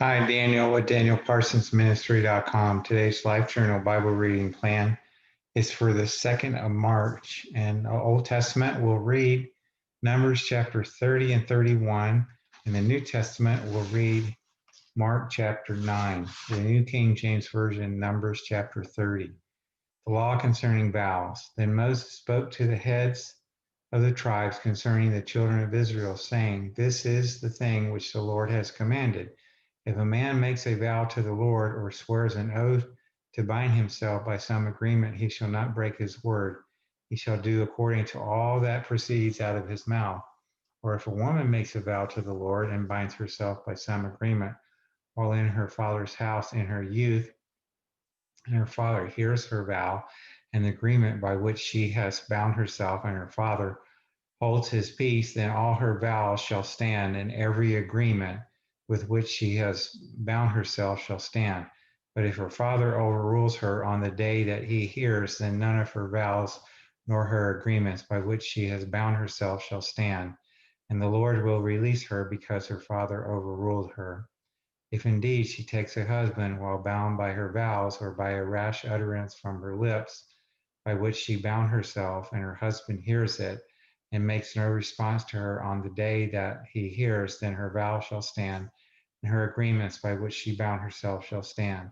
Hi, Daniel with DanielParsonsMinistry.com. Today's Life Journal Bible reading plan is for the 2nd of March. And the Old Testament will read Numbers chapter 30 and 31. And the New Testament will read Mark chapter 9. The New King James Version, Numbers chapter 30. The law concerning vows. Then Moses spoke to the heads of the tribes concerning the children of Israel, saying, This is the thing which the Lord has commanded. If a man makes a vow to the Lord or swears an oath to bind himself by some agreement, he shall not break his word. He shall do according to all that proceeds out of his mouth. Or if a woman makes a vow to the Lord and binds herself by some agreement while in her father's house in her youth, and her father hears her vow and the agreement by which she has bound herself, and her father holds his peace, then all her vows shall stand, and every agreement with which she has bound herself shall stand. But if her father overrules her on the day that he hears, then none of her vows nor her agreements by which she has bound herself shall stand, and the Lord will release her because her father overruled her. If indeed she takes a husband while bound by her vows or by a rash utterance from her lips, by which she bound herself, and her husband hears it, and makes no response to her on the day that he hears, then her vow shall stand, and her agreements by which she bound herself shall stand.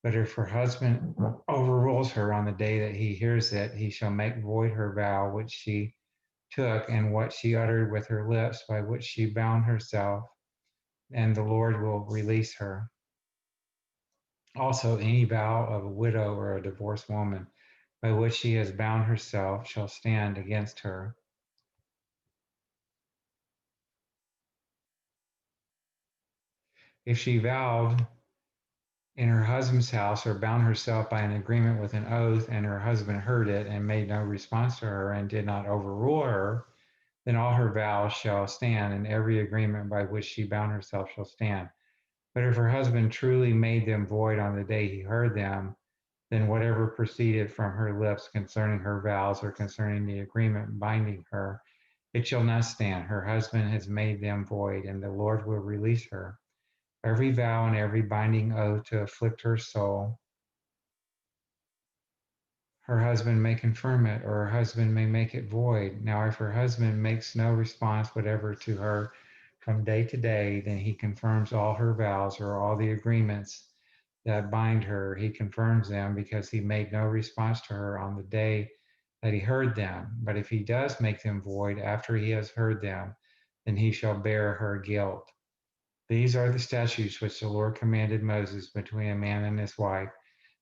But if her husband overrules her on the day that he hears it, he shall make void her vow which she took, and what she uttered with her lips, by which she bound herself, and the Lord will release her. Also, any vow of a widow or a divorced woman by which she has bound herself shall stand against her. If she vowed in her husband's house or bound herself by an agreement with an oath, and her husband heard it and made no response to her and did not overrule her, then all her vows shall stand, and every agreement by which she bound herself shall stand. But if her husband truly made them void on the day he heard them, then whatever proceeded from her lips concerning her vows or concerning the agreement binding her, it shall not stand. Her husband has made them void, and the Lord will release her. Every vow and every binding oath to afflict her soul, her husband may confirm it, or her husband may make it void. Now, if her husband makes no response whatever to her from day to day, then he confirms all her vows or all the agreements that bind her. He confirms them because he made no response to her on the day that he heard them. But if he does make them void after he has heard them, then he shall bear her guilt. These are the statutes which the Lord commanded Moses between a man and his wife,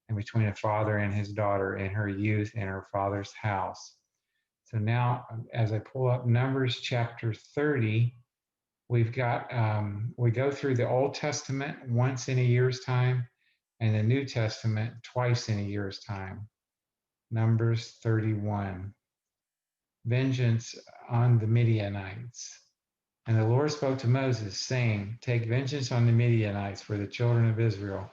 and between a father and his daughter in her youth in her father's house. So now, as I pull up Numbers chapter 30, we've got, we go through the Old Testament once in a year's time and the New Testament twice in a year's time. Numbers 31. Vengeance on the Midianites. And the Lord spoke to Moses, saying, Take vengeance on the Midianites for the children of Israel.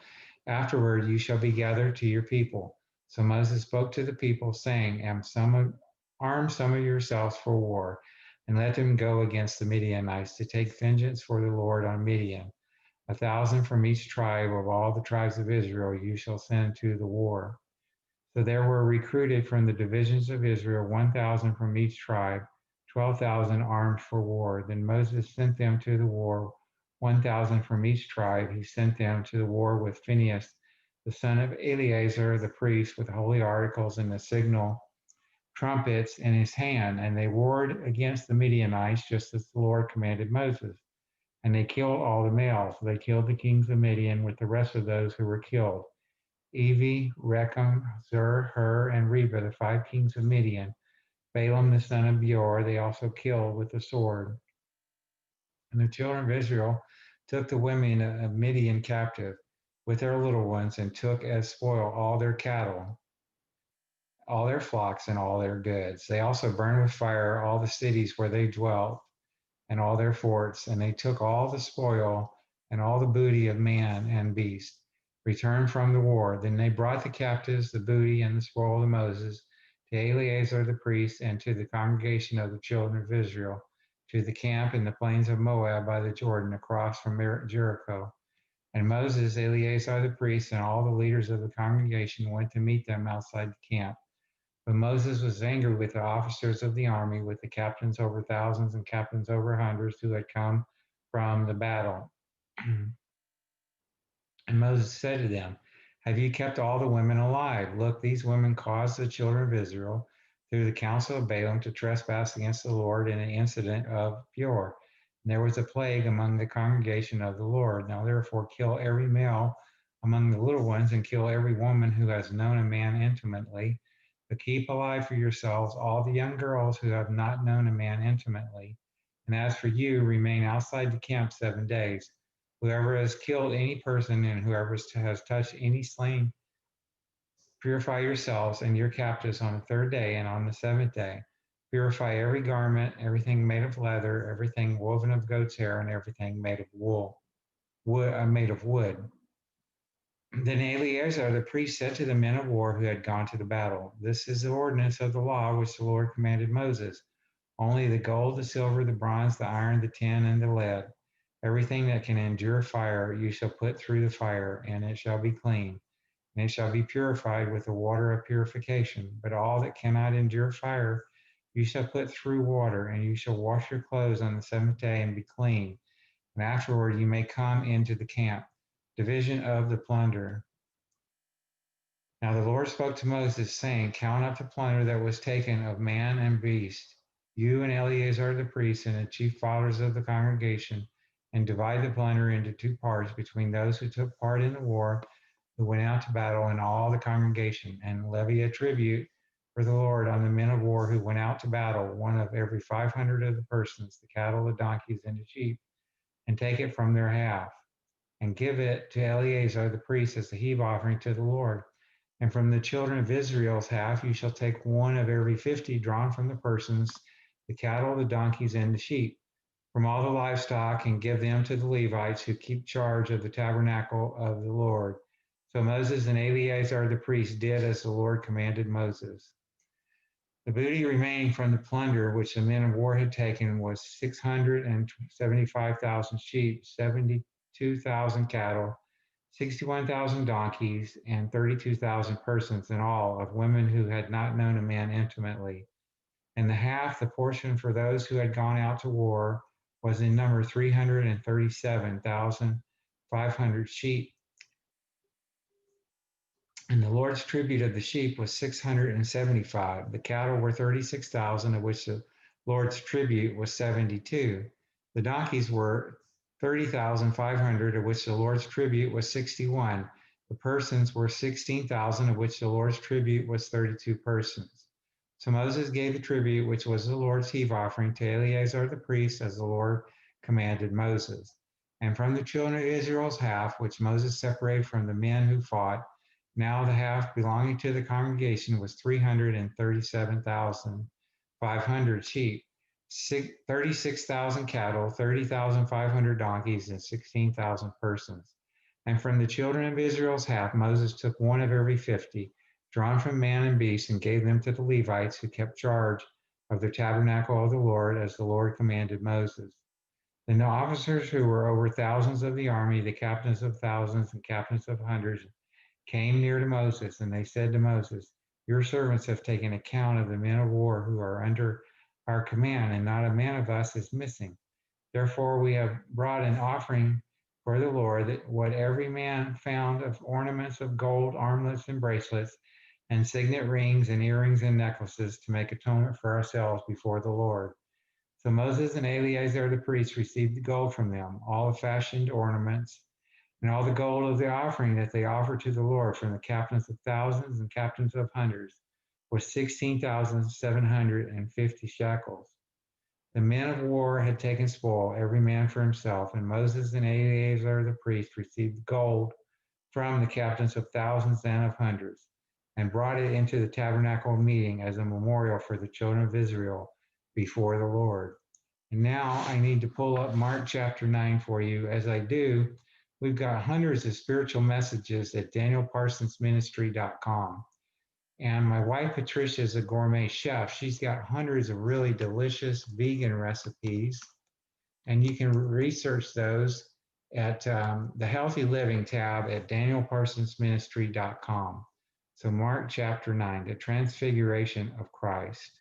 Afterward you shall be gathered to your people. So Moses spoke to the people, saying, Arm some of yourselves for war, and let them go against the Midianites to take vengeance for the Lord on Midian. 1,000 from each tribe of all the tribes of Israel you shall send to the war. So there were recruited from the divisions of Israel 1,000 from each tribe, 12,000 armed for war. Then Moses sent them to the war, 1,000 from each tribe. He sent them to the war with Phinehas, the son of Eleazar, the priest, with holy articles and the signal trumpets in his hand. And they warred against the Midianites, just as the Lord commanded Moses. And they killed all the males. They killed the kings of Midian with the rest of those who were killed. Evi, Rechem, Zur, Hur, and Reba, the 5 kings of Midian. Balaam, the son of Beor, they also killed with the sword. And the children of Israel took the women of Midian captive with their little ones, and took as spoil all their cattle, all their flocks, and all their goods. They also burned with fire all the cities where they dwelt, and all their forts, and they took all the spoil and all the booty of man and beast, returned from the war. Then they brought the captives, the booty, and the spoil to Moses, to Eleazar the priest, and to the congregation of the children of Israel, to the camp in the plains of Moab by the Jordan, across from Jericho. And Moses, Eleazar the priest, and all the leaders of the congregation went to meet them outside the camp. But Moses was angry with the officers of the army, with the captains over thousands and captains over hundreds who had come from the battle. And Moses said to them, have you kept all the women alive? Look, these women caused the children of Israel through the counsel of Balaam to trespass against the Lord in an incident of Peor. And there was a plague among the congregation of the Lord. Now therefore kill every male among the little ones and kill every woman who has known a man intimately. But keep alive for yourselves all the young girls who have not known a man intimately. And as for you, remain outside the camp 7 days. Whoever has killed any person and whoever has touched any slain, purify yourselves and your captives on the 3rd day, and on the 7th day. Purify every garment, everything made of leather, everything woven of goat's hair, and everything made of made of wood. Then Eleazar the priest said to the men of war who had gone to the battle, this is the ordinance of the law which the Lord commanded Moses. Only the gold, the silver, the bronze, the iron, the tin, and the lead, everything that can endure fire, you shall put through the fire, and it shall be clean, and it shall be purified with the water of purification. But all that cannot endure fire, you shall put through water, and you shall wash your clothes on the 7th day and be clean. And afterward you may come into the camp. Division of the plunder. Now the Lord spoke to Moses, saying, count up the plunder that was taken of man and beast, you and Eleazar the priest and the chief fathers of the congregation, and divide the plunder into 2 parts between those who took part in the war, who went out to battle, and all the congregation, and levy a tribute for the Lord on the men of war who went out to battle, one of every 500 of the persons, the cattle, the donkeys, and the sheep, and take it from their half, and give it to Eleazar the priest as a heave offering to the Lord. And from the children of Israel's half you shall take one of every 50 drawn from the persons, the cattle, the donkeys, and the sheep, from all the livestock, and give them to the Levites who keep charge of the tabernacle of the Lord. So Moses and Eleazar the priest did as the Lord commanded Moses. The booty remaining from the plunder which the men of war had taken was 675,000 sheep, 72,000 cattle, 61,000 donkeys, and 32,000 persons in all, of women who had not known a man intimately. And the half, the portion for those who had gone out to war, was in number 337,500 sheep. And the Lord's tribute of the sheep was 675. The cattle were 36,000, of which the Lord's tribute was 72. The donkeys were 30,500, of which the Lord's tribute was 61. The persons were 16,000, of which the Lord's tribute was 32 persons. So Moses gave the tribute, which was the Lord's heave offering, to Eleazar the priest, as the Lord commanded Moses. And from the children of Israel's half, which Moses separated from the men who fought, now the half belonging to the congregation was 337,500 sheep, 36,000 cattle, 30,500 donkeys, and 16,000 persons. And from the children of Israel's half, Moses took one of every 50, drawn from man and beast, and gave them to the Levites who kept charge of the tabernacle of the Lord, as the Lord commanded Moses. Then the officers who were over thousands of the army, the captains of thousands and captains of hundreds, came near to Moses, and they said to Moses, your servants have taken account of the men of war who are under our command, and not a man of us is missing. Therefore we have brought an offering for the Lord, that what every man found of ornaments of gold, armlets and bracelets, and signet rings and earrings and necklaces, to make atonement for ourselves before the Lord. So Moses and Eleazar the priest received the gold from them, all the fashioned ornaments, and all the gold of the offering that they offered to the Lord from the captains of thousands and captains of hundreds was 16,750 shekels. The men of war had taken spoil, every man for himself, and Moses and Eleazar the priest received gold from the captains of thousands and of hundreds, and brought it into the tabernacle of meeting as a memorial for the children of Israel before the Lord. And now I need to pull up Mark chapter 9 for you. As I do, we've got hundreds of spiritual messages at danielparsonsministry.com. And my wife, Patricia, is a gourmet chef. She's got hundreds of really delicious vegan recipes. And you can research those at the Healthy Living tab at danielparsonsministry.com. So, Mark chapter 9, the transfiguration of Christ.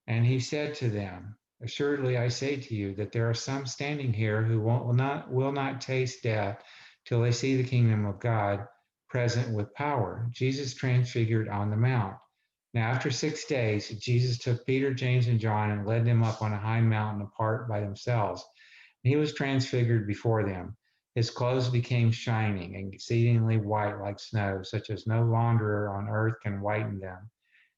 And he said to them, assuredly, I say to you that there are some standing here who will not taste death till they see the kingdom of God present with power. Jesus transfigured on the mount. Now, after 6 days, Jesus took Peter, James, and John and led them up on a high mountain apart by themselves. He was transfigured before them. His clothes became shining and exceedingly white like snow, such as no launderer on earth can whiten them.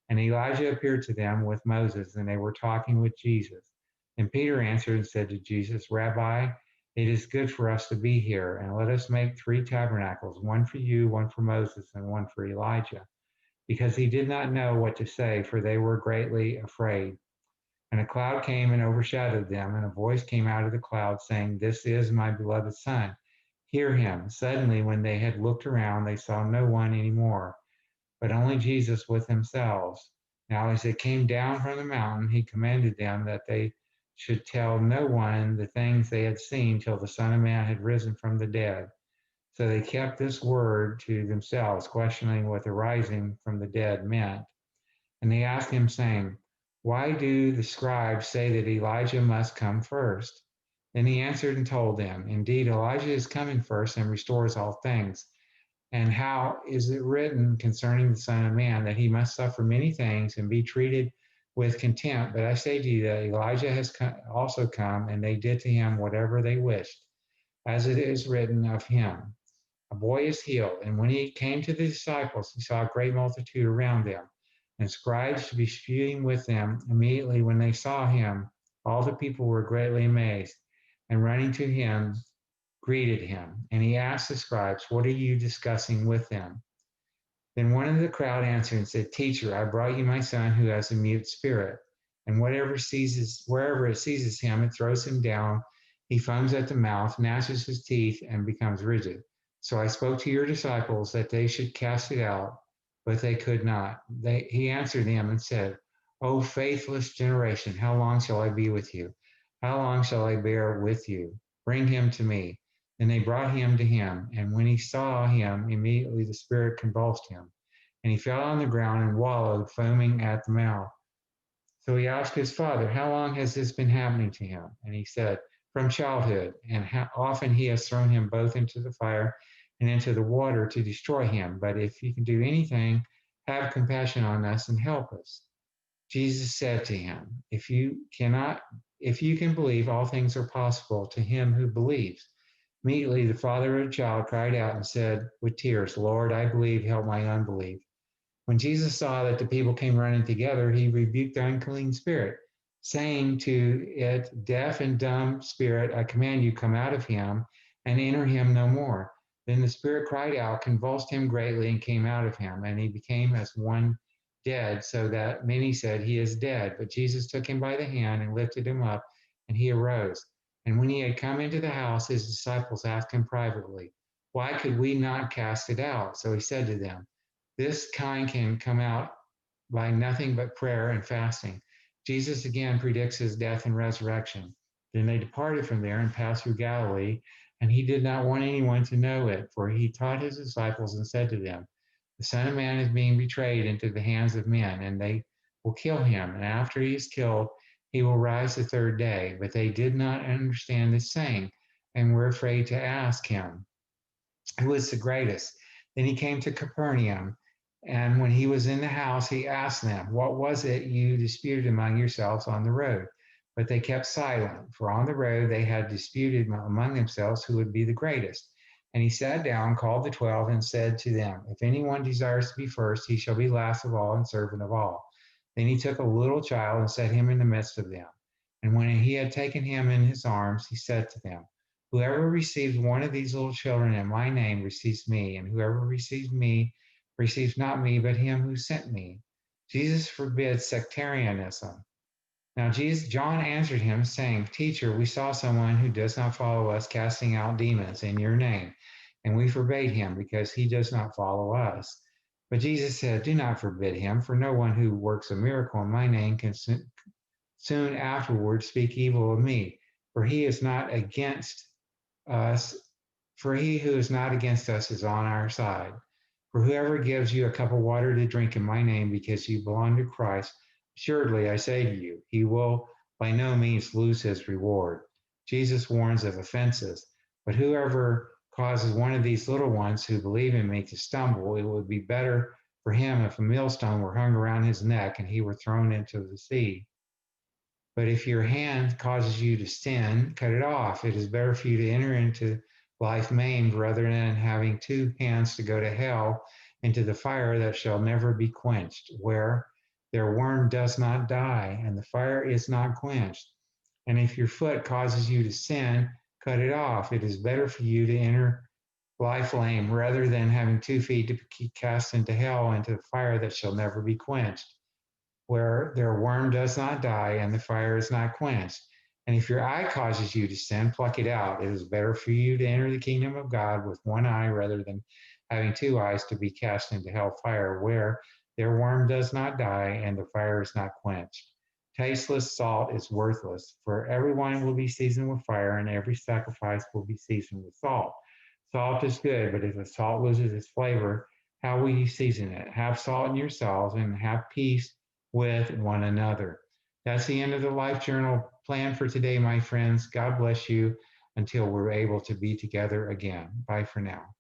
And Elijah appeared to them with Moses, and they were talking with Jesus. And Peter answered and said to Jesus, Rabbi, it is good for us to be here, and let us make 3 tabernacles, one for you, one for Moses, and one for Elijah. Because he did not know what to say, for they were greatly afraid. And a cloud came and overshadowed them, and a voice came out of the cloud saying, This is my beloved Son. Hear him. Suddenly, when they had looked around, they saw no one any more, but only Jesus with themselves. Now, as they came down from the mountain, he commanded them that they should tell no one the things they had seen till the Son of Man had risen from the dead. So they kept this word to themselves, questioning what the rising from the dead meant. And they asked him, saying, Why do the scribes say that Elijah must come first? Then he answered and told them, Indeed, Elijah is coming first and restores all things. And how is it written concerning the Son of Man that he must suffer many things and be treated with contempt? But I say to you that Elijah has also come, and they did to him whatever they wished, as it is written of him. A boy is healed. And when he came to the disciples, he saw a great multitude around them, and scribes disputing with them. Immediately when they saw him, all the people were greatly amazed, and running to him, greeted him. And he asked the scribes, What are you discussing with them? Then one of the crowd answered and said, Teacher, I brought you my son who has a mute spirit. And wherever it seizes him, it throws him down. He foams at the mouth, gnashes his teeth, and becomes rigid. So I spoke to your disciples that they should cast it out, but they could not. He answered them and said, O faithless generation, how long shall I be with you? How long shall I bear with you? Bring him to me. And they brought him to him. And when he saw him, immediately the spirit convulsed him. And he fell on the ground and wallowed, foaming at the mouth. So he asked his father, How long has this been happening to him? And he said, From childhood. And often he has thrown him both into the fire and into the water to destroy him. But if you can do anything, have compassion on us and help us. Jesus said to him, If you can believe, all things are possible to him who believes. Immediately the father of the child cried out and said with tears, Lord, I believe, help my unbelief. When Jesus saw that the people came running together, he rebuked the unclean spirit, saying to it, Deaf and dumb spirit, I command you, come out of him and enter him no more. Then the spirit cried out, convulsed him greatly, and came out of him, and he became as one dead, so that many said, He is dead. But Jesus took him by the hand and lifted him up, and he arose. And when he had come into the house, his disciples asked him privately, Why could we not cast it out? So he said to them, This kind can come out by nothing but prayer and fasting. Jesus again predicts his death and resurrection. Then they departed from there and passed through Galilee, and he did not want anyone to know it, for he taught his disciples and said to them, The Son of Man is being betrayed into the hands of men, and they will kill him. And after he is killed, he will rise the third day. But they did not understand this saying, and were afraid to ask him, Who is the greatest? Then he came to Capernaum. And when he was in the house, he asked them, What was it you disputed among yourselves on the road? But they kept silent, for on the road they had disputed among themselves who would be the greatest. And he sat down, called the 12, and said to them, If anyone desires to be first, he shall be last of all and servant of all. Then he took a little child and set him in the midst of them. And when he had taken him in his arms, he said to them, Whoever receives one of these little children in my name receives me, and whoever receives me receives not me, but him who sent me. Jesus forbids sectarianism. Now John answered him, saying, Teacher, we saw someone who does not follow us casting out demons in your name, and we forbade him because he does not follow us. But Jesus said, Do not forbid him, for no one who works a miracle in my name can soon afterwards speak evil of me, for he is not against us, for he who is not against us is on our side. For whoever gives you a cup of water to drink in my name because you belong to Christ, assuredly I say to you, he will by no means lose his reward. Jesus warns of offenses, but whoever causes one of these little ones who believe in me to stumble, it would be better for him if a millstone were hung around his neck and he were thrown into the sea. But if your hand causes you to sin, cut it off. It is better for you to enter into life maimed rather than having two hands to go to hell, into the fire that shall never be quenched, where their worm does not die and the fire is not quenched. And if your foot causes you to sin, cut it off. It is better for you to enter life lame rather than having 2 feet to be cast into hell, into the fire that shall never be quenched, where their worm does not die and the fire is not quenched. And if your eye causes you to sin, pluck it out. It is better for you to enter the kingdom of God with one eye rather than having two eyes to be cast into hell fire, where their worm does not die and the fire is not quenched. Tasteless salt is worthless, for every wine will be seasoned with fire, and every sacrifice will be seasoned with salt. Salt is good, but if the salt loses its flavor, how will you season it? Have salt in yourselves and have peace with one another. That's the end of the Life Journal plan for today, my friends. God bless you until we're able to be together again. Bye for now.